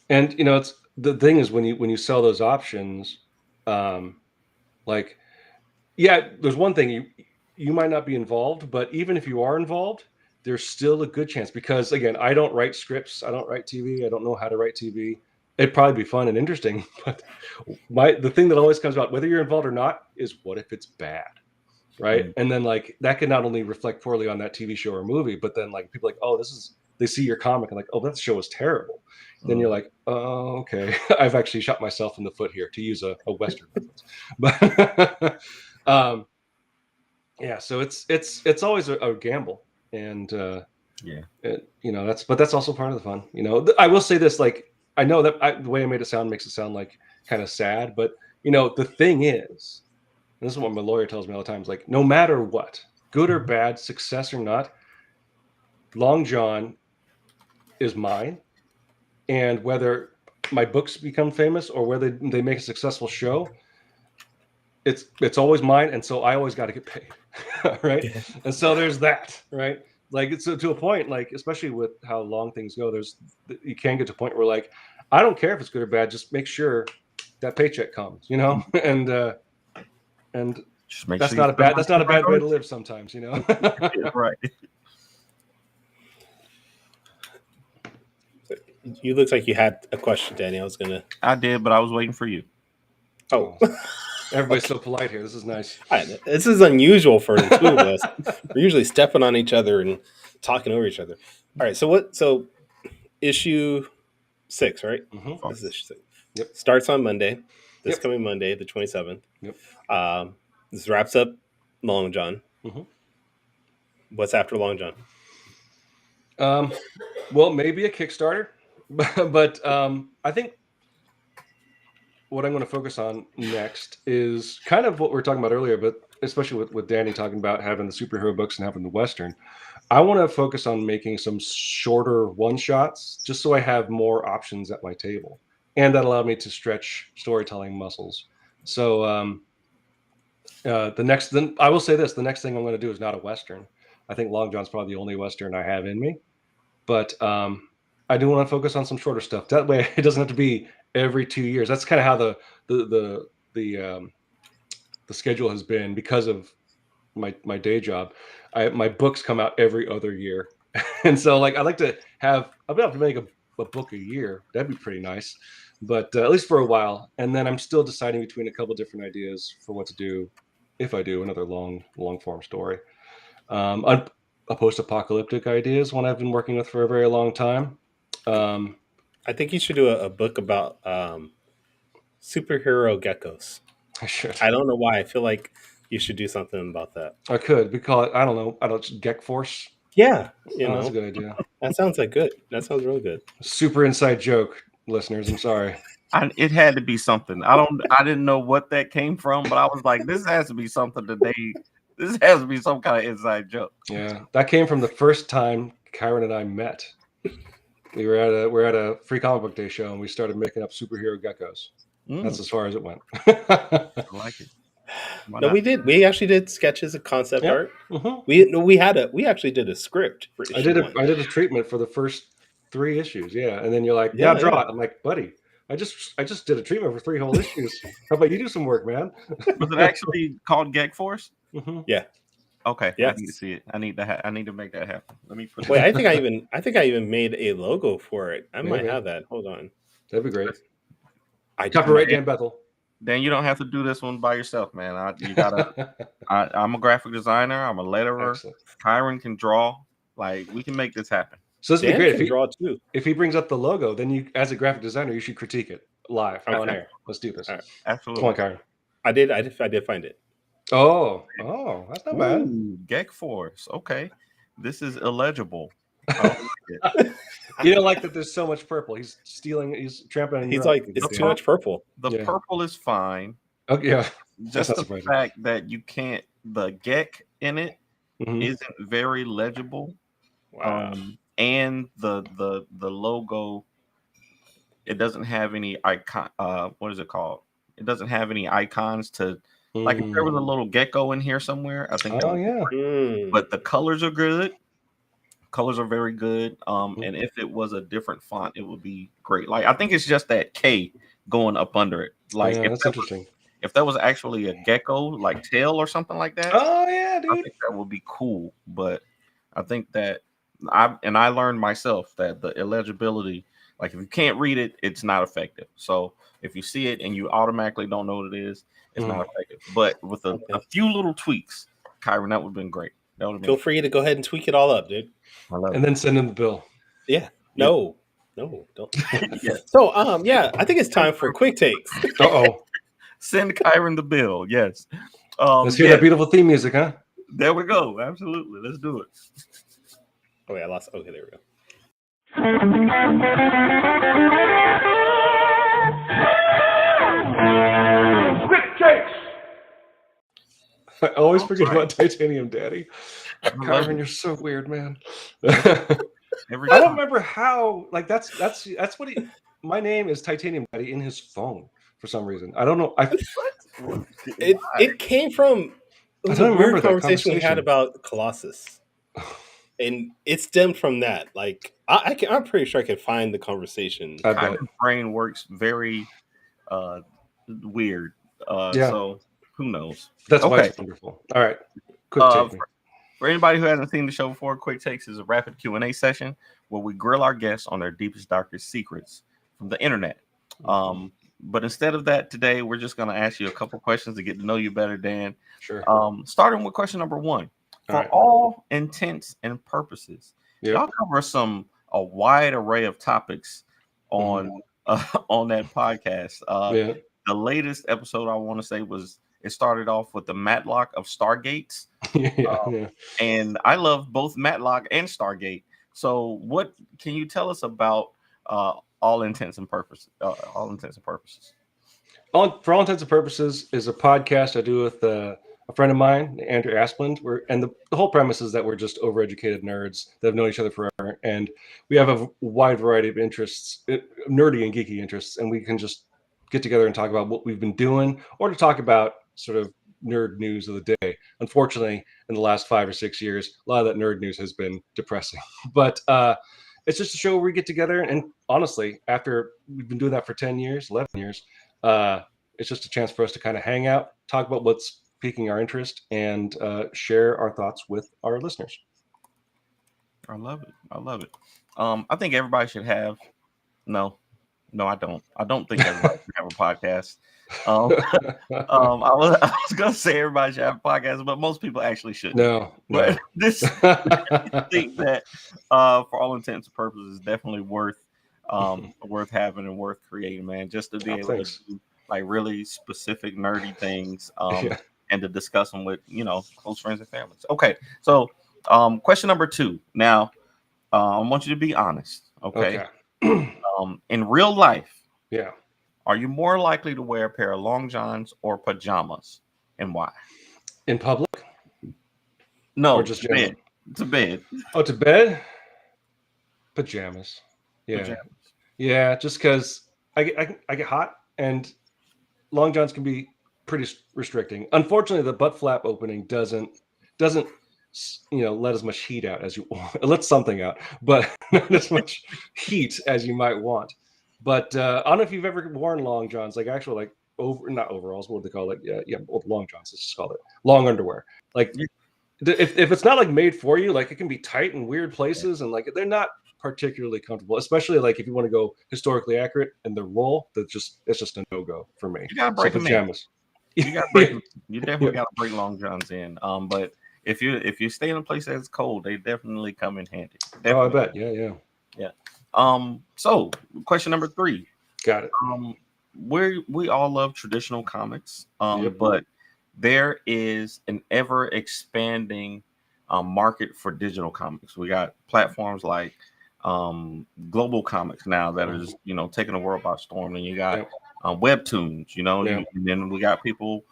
S6: And it's the thing is when you sell those options, like, yeah, there's one thing you might not be involved, but even if you are involved, there's still a good chance, because again, I don't write scripts, I don't write TV, I don't know how to write TV. It'd probably be fun and interesting, but the thing that always comes about, whether you're involved or not, is what if it's bad, right? And then like that can not only reflect poorly on that TV show or movie, but then like people like, oh, they see your comic and like, oh, that show was terrible. Then you're like, oh, okay, I've actually shot myself in the foot here, to use a Western reference. But yeah, so it's always a gamble, and that's also part of the fun. I will say this, like, I know that the way I made it sound makes it sound like kind of sad, but the thing is, and this is what my lawyer tells me all the time, is like, no matter what, good or bad, success or not, Long John is mine. And whether my books become famous or whether they make a successful show, it's always mine, and so I always got to get paid, right? And so there's that, right? Like, it's to a point, like, especially with how long things go, you can get to a point where, like, I don't care if it's good or bad, just make sure that paycheck comes, and
S4: just make
S6: that's
S4: sure
S6: not a bad way to live sometimes,
S4: Right.
S3: You looked like you had a question, Danny.
S4: I did, but I was waiting for you.
S3: Oh.
S6: Everybody's so polite here. This is nice.
S3: This is unusual for the two of us. We're usually stepping on each other and talking over each other. All right. So issue 6, right?
S6: Mm-hmm.
S3: This is issue 6.
S6: Yep.
S3: Starts on Monday. This coming Monday, the 27th.
S6: Yep.
S3: This wraps up Long John.
S6: Mm-hmm.
S3: What's after Long John?
S6: Well, maybe a Kickstarter, but I think what I'm going to focus on next is kind of what we were talking about earlier, but especially with Danny talking about having the superhero books and having the Western. I want to focus on making some shorter one-shots, just so I have more options at my table, and that allowed me to stretch storytelling muscles. So I will say this: the next thing I'm going to do is not a Western. I think Long John's probably the only Western I have in me, but I do want to focus on some shorter stuff. That way, it doesn't have to be every 2 years. That's kind of how the schedule has been, because of my day job. My books come out every other year, and so like I'd like to have. I'll be able to make a book a year. That'd be pretty nice, but at least for a while. And then I'm still deciding between a couple different ideas for what to do if I do another long form story. A post-apocalyptic idea is one I've been working with for a very long time.
S3: I think you should do a book about superhero geckos.
S6: I should.
S3: I don't know why. I feel like you should do something about that.
S6: I could. We call it, I don't know, Geck Force.
S3: Yeah.
S6: That's a good idea.
S3: That sounds good. That sounds real good. Super
S6: inside joke, listeners. I'm sorry.
S4: It had to be something. I didn't know what that came from, but I was like, this has to be something this has to be some kind of inside joke.
S6: Yeah. That came from the first time Kyron and I met. We were at a free comic book day show, and we started making up superhero geckos. That's as far as it went.
S4: I like it.
S3: No, we did. We actually did sketches of concept art.
S6: Mm-hmm.
S3: We actually did a script for issue 1.
S6: I did a treatment for the first 3 issues. Yeah, and then you're like, yeah, draw it. I'm like, buddy, I just did a treatment for 3 whole issues. How about you do some work, man?
S4: Was it actually called Geck Force?
S6: Mm-hmm.
S3: Yeah.
S4: Okay.
S3: Yes.
S4: I need to see it. I need to make that happen. Let me put it.
S3: Wait, I think I even made a logo for it. I might have that. Hold on.
S6: That'd be great.
S3: Copyright
S6: Dan Bethel.
S4: Dan, you don't have to do this one by yourself, man. I'm a graphic designer. I'm a letterer.
S6: Excellent.
S4: Kyron can draw. Like, we can make this happen.
S6: So this would be great.
S3: Draw too.
S6: If he brings up the logo, then you, as a graphic designer, you should critique it. live on
S3: Okay.
S6: air. Let's do this.
S3: All right.
S4: Absolutely.
S6: Come on, Kyron.
S3: I did find it.
S6: Oh, that's not bad.
S4: Ooh, Gek Force. Okay. This is illegible. I don't like it.
S6: You don't like that there's so much purple. He's stealing, he's trampling on your
S3: He's
S6: own.
S3: like, it's too much purple.
S4: The
S6: Yeah.
S4: purple is fine.
S6: Okay, yeah.
S4: Just
S6: not
S4: the
S6: surprising.
S4: fact that you can't, the Gek in it
S6: Mhm.
S4: isn't very legible.
S3: Wow.
S4: And the logo, it doesn't have any icon. What is it called? It doesn't have any icons to, like, if there was a little gecko in here somewhere, I think that
S6: Oh
S4: would be
S6: yeah.
S3: Mm.
S4: but the colors are good. Colors are very good. And if it was a different font, it would be great. Like, I think it's just that K going up under it. Like,
S6: Yeah, that's interesting.
S4: if that was actually a gecko, like tail or something like that,
S6: Oh yeah,
S4: I
S6: dude.
S4: think that would be cool. But I think that I learned myself that the illegibility, like if you can't read it, it's not effective. So if you see it and you automatically don't know what it is, it's not effective. But with a few little tweaks, Kyron, that would have been great. That would have been
S3: Feel free to go ahead and tweak it all up, dude.
S4: I love
S6: And then send him the bill.
S3: Yeah. No, don't.
S4: Yeah.
S3: So, yeah, I think it's time for quick takes.
S6: Uh-oh.
S4: Send Kyron the bill. Yes.
S6: Let's hear that beautiful theme music, huh?
S4: There we go. Absolutely. Let's do it.
S3: Oh, wait, I lost. Okay, there we go.
S6: I always forget about Titanium Daddy. Kyron, you're so weird, man. I don't remember how. Like that's what he. My name is Titanium Daddy in his phone for some reason. I don't know.
S3: It came from
S6: I
S3: a
S6: don't remember
S3: weird
S6: that
S3: conversation we had
S6: conversation.
S3: about Colossus, and it stemmed from that. Like I'm pretty sure I can find the conversation.
S6: I bet.
S4: Kyron's brain works very weird.
S6: Yeah.
S4: So who knows?
S6: That's why
S4: Okay.
S6: it's wonderful. All right. Quick take me.
S4: For anybody who hasn't seen the show before, Quick Takes is a rapid Q&A session where we grill our guests on their deepest, darkest secrets from the internet. But instead of that, today we're just going to ask you a couple questions to get to know you better, Dan.
S6: Sure.
S4: Starting with question number one. For
S6: right.
S4: all intents and purposes,
S6: Yep.
S4: y'all cover a wide array of topics on that podcast.
S6: Yeah.
S4: The latest episode I want to say it started off with the Matlock of Stargates.
S6: Yeah.
S4: And I love both Matlock and Stargate. So what can you tell us about all intents and purposes?
S6: For all intents and purposes is a podcast I do with a friend of mine, Andrew Asplund. The whole premise is that we're just overeducated nerds that have known each other forever, and we have a wide variety of interests, nerdy and geeky interests, and we can just get together and talk about what we've been doing, or to talk about sort of nerd news of the day. Unfortunately, in the last 5 or 6 years, a lot of that nerd news has been depressing. But it's just a show where we get together, and honestly, after we've been doing that for 10 years, 11 years, it's just a chance for us to kind of hang out, talk about what's piquing our interest, and share our thoughts with our listeners.
S4: I love it. I think everybody should have. No, I don't. I don't think everybody should have a podcast. I was gonna say everybody should have a podcast, but most people actually shouldn't.
S6: No.
S4: But I think that for all intents and purposes, is definitely worth having and worth creating, man. Just to be able to do like really specific nerdy things, and to discuss them with close friends and families. Okay, so question number 2. Now, I want you to be honest. Okay. In real life, are you more likely to wear a pair of long johns or pajamas, and why?
S6: In public?
S4: No,
S6: or just
S4: to bed. To bed.
S6: Oh, to bed? Pajamas. Yeah.
S4: Pajamas.
S6: Yeah, just because I get hot, and long johns can be pretty restricting. Unfortunately, the butt flap opening doesn't let as much heat out as you want. It lets something out, but not as much heat as you might want. But I don't know if you've ever worn long johns, like actual not overalls. What do they call it? Long johns. Let's just call it long underwear. Like if it's not like made for you, like it can be tight in weird places, and like they're not particularly comfortable, especially like if you want to go historically accurate in the roll. It's just a no-go for me.
S4: You gotta break pajamas. You gotta break. You definitely gotta break long johns in. But if you stay in a place that's cold, they definitely come in handy. Definitely.
S6: Oh, I bet. Yeah.
S4: So question number 3.
S6: Got it.
S4: we all love traditional comics,
S6: Yep.
S4: but there is an ever expanding market for digital comics. We got platforms like global comics now that is taking the world by storm, and you got
S6: Yep.
S4: webtoons,
S6: Yep.
S4: and then we got people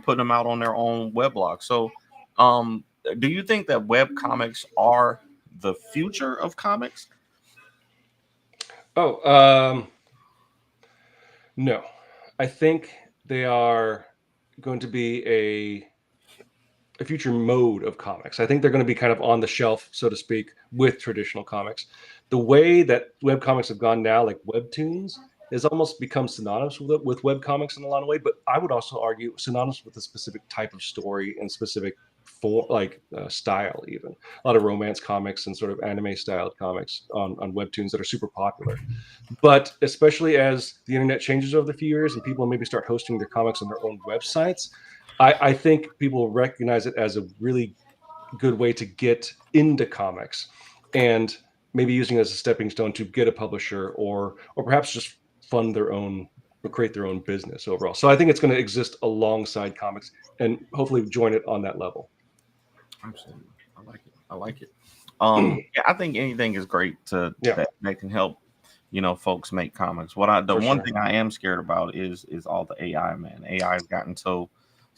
S4: putting them out on their own weblog. So do you think that web comics are the future of comics?
S6: Oh, no. I think they are going to be a future mode of comics. I think they're going to be kind of on the shelf, so to speak, with traditional comics. The way that web comics have gone now, like webtoons, has almost become synonymous with web comics in a lot of ways. But I would also argue synonymous with a specific type of story and specific style. Even a lot of romance comics and sort of anime styled comics on webtoons that are super popular. But especially as the internet changes over the few years and people maybe start hosting their comics on their own websites, I think people recognize it as a really good way to get into comics, and maybe using it as a stepping stone to get a publisher, or perhaps just fund their own or create their own business overall. So I think it's going to exist alongside comics and hopefully join it on that level.
S4: Absolutely, I like it. I like it. Yeah, I think anything is great that can help folks make comics. The one thing I am scared about is all the AI, man. AI has gotten so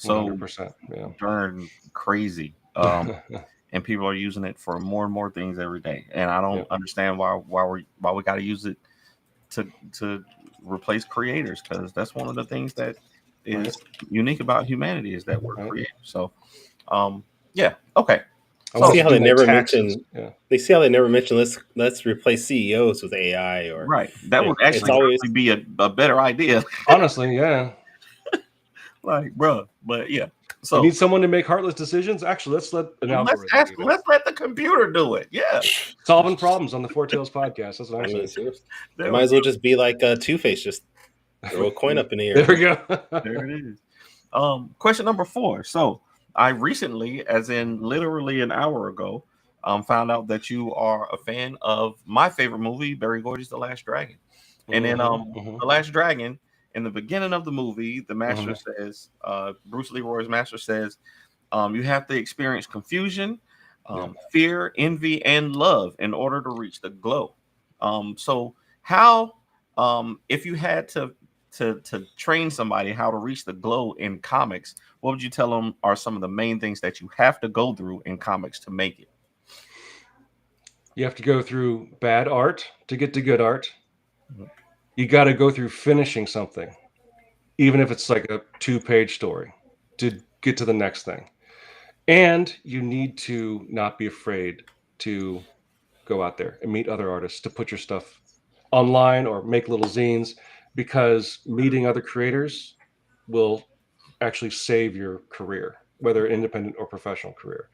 S6: 100%,
S4: darn crazy, and people are using it for more and more things every day, and I don't understand why we got to use it to replace creators, because that's one of the things that is unique about humanity, is that we're creators. So okay.
S3: So see how they never mention. They see how they never mention let's replace CEOs with AI, or
S4: that would actually be a better idea.
S6: Honestly, yeah.
S4: Like, bro, but yeah. So
S6: you need someone to make heartless decisions. Actually, let's let an algorithm.
S4: Let's let the computer do it. Yeah,
S6: solving problems on the Four Tails podcast. That's what I say.
S3: It might as well just be like Two-Face, just throw a coin up in the air.
S6: There we go.
S4: There it is. Question number 4. So I recently, as in literally an hour ago, found out that you are a fan of my favorite movie, Barry Gordy's The Last Dragon. And in The Last Dragon, in the beginning of the movie, the master says, Bruce Leroy's master says, you have to experience confusion, fear, envy, and love in order to reach the glow. So how, if you had to train somebody how to reach the glow in comics, what would you tell them are some of the main things that you have to go through in comics to make it?
S6: You have to go through bad art to get to good art. You got to go through finishing something, even if it's like a 2-page story, to get to the next thing. And you need to not be afraid to go out there and meet other artists, to put your stuff online or make little zines, because meeting other creators will actually save your career, whether independent or professional career.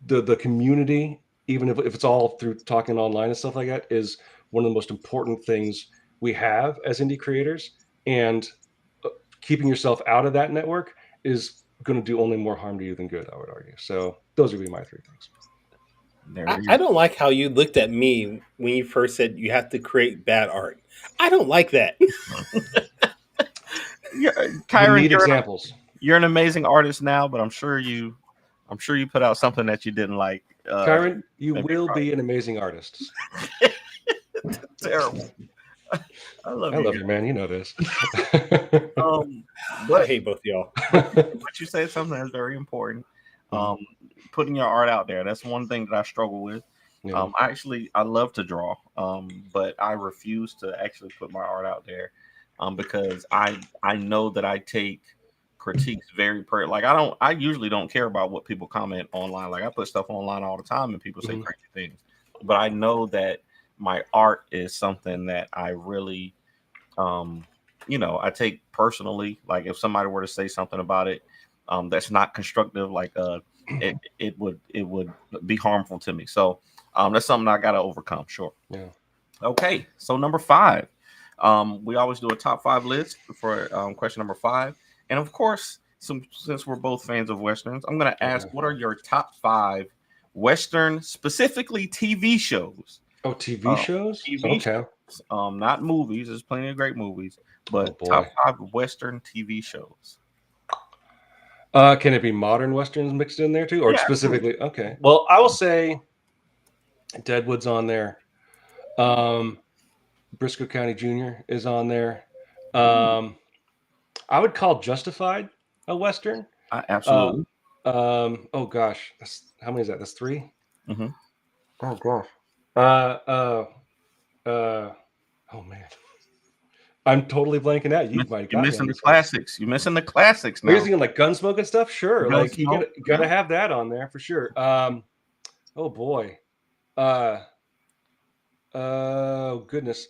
S6: The community, even if it's all through talking online and stuff like that, is one of the most important things we have as indie creators. And keeping yourself out of that network is going to do only more harm to you than good, I would argue. So those would be my 3 things.
S3: I don't like how you looked at me when you first said you have to create bad art. I don't like that.
S4: Kyron,
S6: you need examples.
S4: You're an amazing artist now, but I'm sure you put out something that you didn't like.
S6: Kyron, you will be an amazing artist.
S4: Terrible. I love
S6: you, man. You know this.
S3: I hate both of y'all.
S4: But you said something that's very important. Putting your art out there. That's one thing that I struggle with. Yeah. I love to draw, but I refuse to actually put my art out there because I know that I take critiques very I usually don't care about what people comment online. Like, I put stuff online all the time and people say crazy things, but I know that my art is something that I really I take personally. Like, if somebody were to say something about it that's not constructive, like it would be harmful to me. So that's something I got to overcome. Sure.
S6: Yeah.
S4: Okay. So number 5, we always do a top 5 list for question number 5. And of course, since we're both fans of Westerns, I'm going to ask, what are your top 5 Western, specifically TV shows?
S6: Oh, TV shows?
S4: TV
S6: okay.
S4: not movies. There's plenty of great movies, but
S6: boy.
S4: top 5 Western TV shows.
S6: Can it be modern Westerns mixed in there too, or
S4: Yeah,
S6: specifically? Okay. Well, I will say Deadwood's on there. Briscoe County Jr. is on there. I would call Justified a Western.
S4: Absolutely.
S6: Oh gosh, how many is that? That's 3.
S4: Mm-hmm.
S6: Oh gosh. Oh man, I'm totally blanking out.
S4: You're missing the classics. You're missing the classics now.
S6: You're thinking like Gunsmoke and stuff. Sure, like you gotta have that on there for sure. Oh boy. Oh goodness.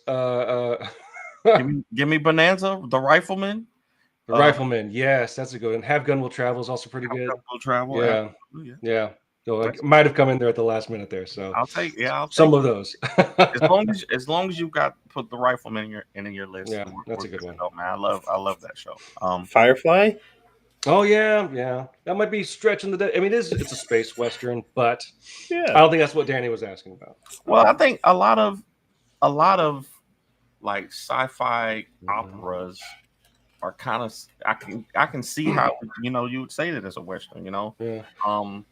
S4: Give me Bonanza, the Rifleman.
S6: The Rifleman, yes, that's a good one. Have Gun Will Travel is also pretty good.
S4: Will Travel,
S6: yeah. So I might have come in there at the last minute there. So
S4: I'll take
S6: some of those.
S4: as long as you got put the Rifleman in your list.
S6: Yeah, that's a good one.
S4: Man, I love that show.
S3: Firefly.
S6: Oh yeah. That might be stretching the. I mean, it's a space western, but
S3: yeah,
S6: I don't think that's what Danny was asking about.
S4: Well, I think a lot of like sci-fi operas are kind of I can see how you would say that as a western,
S6: Yeah.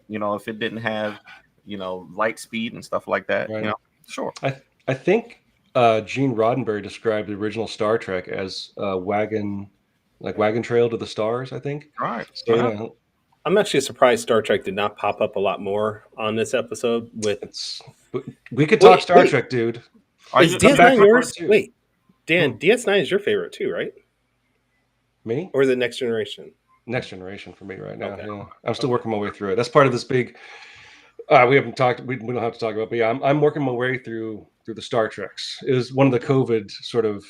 S4: If it didn't have light speed and stuff like that,
S6: right.
S4: Sure.
S6: I think Gene Roddenberry described the original Star Trek as wagon trail to the stars, I think.
S4: Right.
S6: So,
S3: I'm actually surprised Star Trek did not pop up a lot more on this episode.
S6: We could talk Star Trek, dude.
S3: Is DS9 yours? Wait, Dan, DS9 is your favorite too, right?
S6: Me?
S3: Or is it Next Generation?
S6: Next Generation for me right now.
S3: Okay.
S6: Yeah. I'm still working my way through it. That's part of this big. We haven't talked. We don't have to talk about. But yeah, I'm working my way through the Star Treks. It was one of the COVID sort of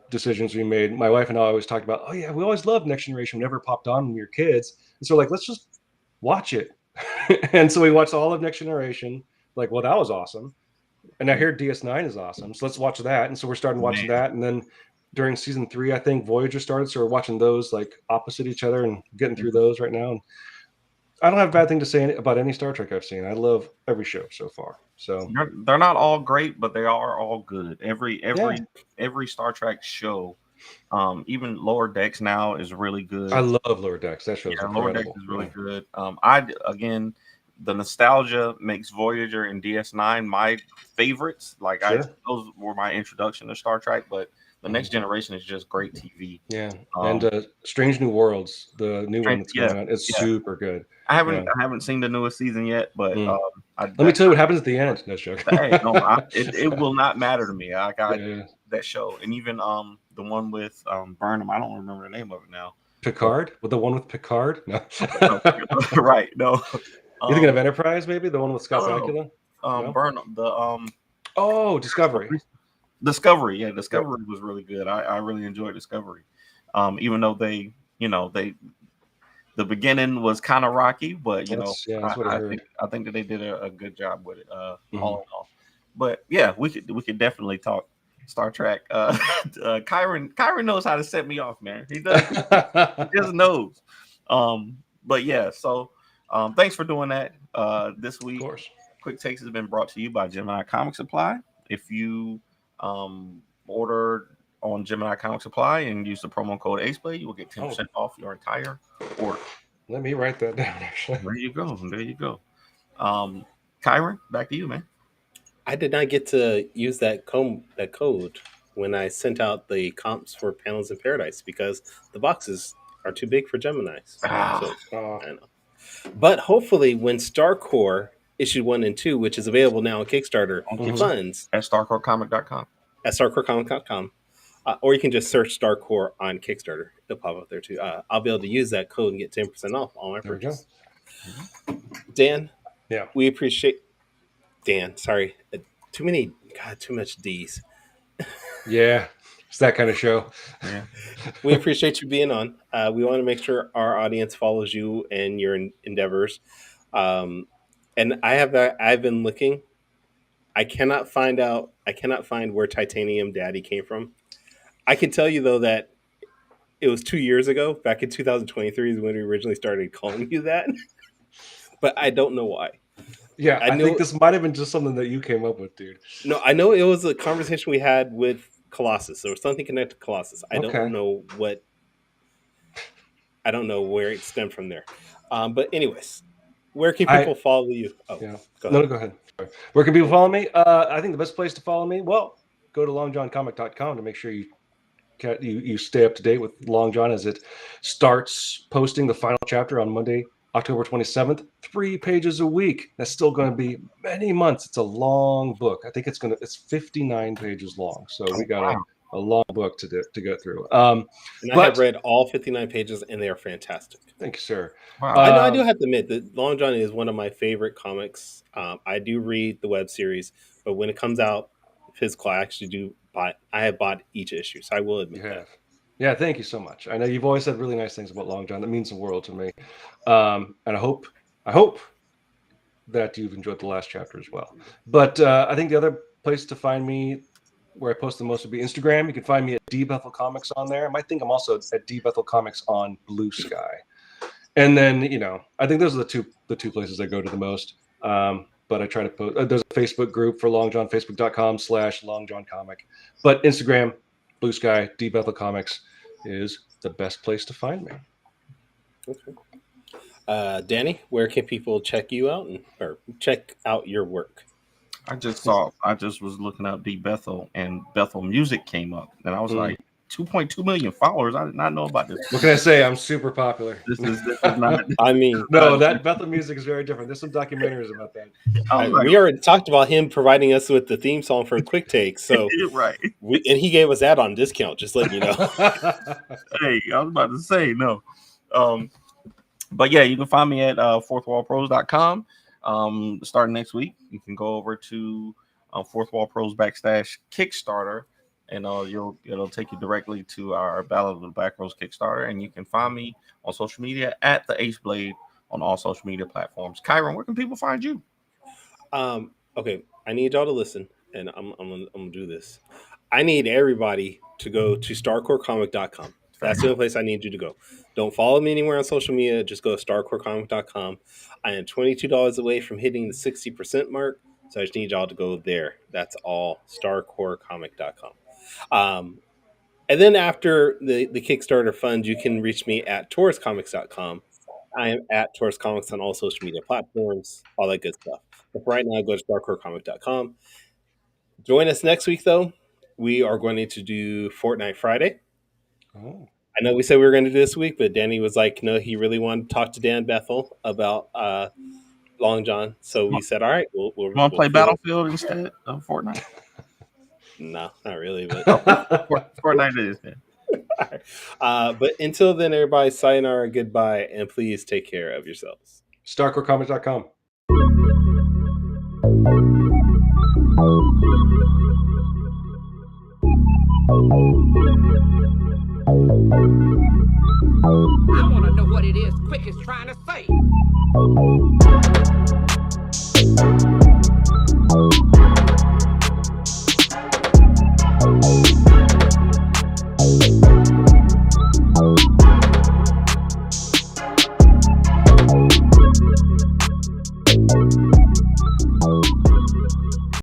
S6: decisions we made. My wife and I always talked about. Oh yeah, we always loved Next Generation. We never popped on when we were kids, and so let's just watch it. And so we watched all of Next Generation. Like, well, that was awesome. And I hear DS9 is awesome, so let's watch that. And so we're starting watching that, and then during season 3, I think Voyager started, so we're watching those like opposite each other and getting through those right now. And I don't have a bad thing to say about any Star Trek I've seen. I love every show so far. So
S4: they're not all great, but they are all good. Every Star Trek show, even Lower Decks now is really good.
S6: I love Lower Decks. That show's incredible. Lower Decks
S4: is really good. The nostalgia makes Voyager and DS9 my favorites. Like those were my introduction to Star Trek, but the Next Generation is just great TV.
S6: Yeah, and Strange New Worlds, the new one that's coming out, is super good.
S4: I haven't seen the newest season yet, but
S6: let me tell you what happens at the end. No joke.
S4: It will not matter to me. I got that show, and even the one with Burnham. I don't remember the name of it now.
S6: Picard? With the one with Picard? No.
S4: Right. No.
S6: You thinking of Enterprise? Maybe the one with Scott Bakula?
S4: Burnham.
S6: Discovery.
S4: Discovery, yeah, Discovery was really good. I really enjoyed Discovery, even though the beginning was kind of rocky, but I think that they did a good job with it, all in all. But yeah, we could definitely talk Star Trek. Kyron knows how to set me off, man. He does. He just knows. But yeah, so thanks for doing that this week.
S6: Of course.
S4: Quick Takes has been brought to you by Gemini Comic Supply. If you order on Gemini Comic Supply and use the promo code AcePlay, you will get 10% off your entire order.
S6: Let me write that down, actually.
S4: There you go. Kyron, back to you, man.
S3: I did not get to use that code when I sent out the comps for Panels in Paradise because the boxes are too big for Gemini's. I know. But hopefully when StarCore issue 1 and 2, which is available now on Kickstarter, funds
S4: at StarCoreComic.com.
S3: At StarCoreComic.com. Or you can just search StarCore on Kickstarter. It'll pop up there too. I'll be able to use that code and get 10% off all my purchase. Dan, we appreciate Dan. Sorry, too much D's.
S6: Yeah, it's that kind of show.
S4: Yeah,
S3: we appreciate you being on. We want to make sure our audience follows you and your endeavors. And I've been looking. I cannot find where Titanium Daddy came from. I can tell you though that it was 2 years ago, back in 2023 is when we originally started calling you that. But I don't know why.
S6: Yeah, I think this might have been just something that you came up with, dude.
S3: No, I know it was a conversation we had with Colossus. There was something connected to Colossus. I don't know what. I don't know where it stemmed from there. But anyways, where can people follow you? Oh,
S6: yeah.
S3: Go ahead.
S6: Go ahead. Sorry. Where can people follow me? I think the best place to follow me, well, go to longjohncomic.com to make sure you stay up to date with Long John as it starts posting the final chapter on Monday, October 27th, 3 pages a week. That's still going to be many months. It's a long book. I think it's 59 pages long. So we got a long book to go through.
S3: And I have read all 59 pages, and they are fantastic.
S6: Thank you, sir.
S4: Wow.
S3: I do have to admit that Long John is one of my favorite comics. I do read the web series, but when it comes out physical, I actually do buy. I have bought each issue, so I will admit that.
S6: Yeah, thank you so much. I know you've always said really nice things about Long John. That means the world to me. And I hope that you've enjoyed the last chapter as well. But I think the other place to find me, where I post the most, would be Instagram. You can find me at D Bethel Comics on there. I might think I'm also at D Bethel Comics on Blue Sky. And then, I think those are the two places I go to the most. But I try to post. There's a Facebook group for Long John, facebook.com/LongJohnComic. But Instagram, Blue Sky, D Bethel Comics is the best place to find me.
S3: Okay. Danny, where can people check you out or check out your work?
S4: I just was looking up D Bethel, and Bethel Music came up, and I was like, 2.2 million followers. I did not know about this.
S6: What can I say? I'm super popular.
S4: This is not.
S3: I mean,
S6: no, that Bethel Music is very different. There's some documentaries about that.
S3: We already talked about him providing us with the theme song for Quick Takes, so
S4: right.
S3: And he gave us that on discount. Just letting you know.
S4: Hey, I was about to say no. But yeah, you can find me at fourthwallpros.com. Starting next week, you can go over to Fourth Wall Pros /Kickstarter, and it'll take you directly to our Ballad of the Black Rose Kickstarter, and you can find me on social media at the Ace Blade on all social media platforms. Kyron, where can people find you?
S3: Okay, I need y'all to listen, and I'm gonna do this. I need everybody to go to starcorecomic.com. That's the only place I need you to go. Don't follow me anywhere on social media. Just go to starcorecomic.com. I am $22 away from hitting the 60% mark, so I just need y'all to go there. That's all, starcorecomic.com. And then after the Kickstarter fund, you can reach me at tauruscomics.com. I am at Taurus Comics on all social media platforms, all that good stuff. But for right now, go to starcorecomic.com. Join us next week, though. We are going to do Fortnite Friday.
S6: Oh.
S3: I know we said we were going to do this week, but Danny was like, no, he really wanted to talk to Dan Bethel about Long John. So we said, all right, we'll
S4: want to play Battlefield instead of Fortnite?
S3: No, not really, but
S4: Fortnite it is then.
S3: But until then, everybody, sayonara, goodbye, and please take care of yourselves.
S6: StarCoreComics.com.
S2: I want to know what it is Quick is trying to say.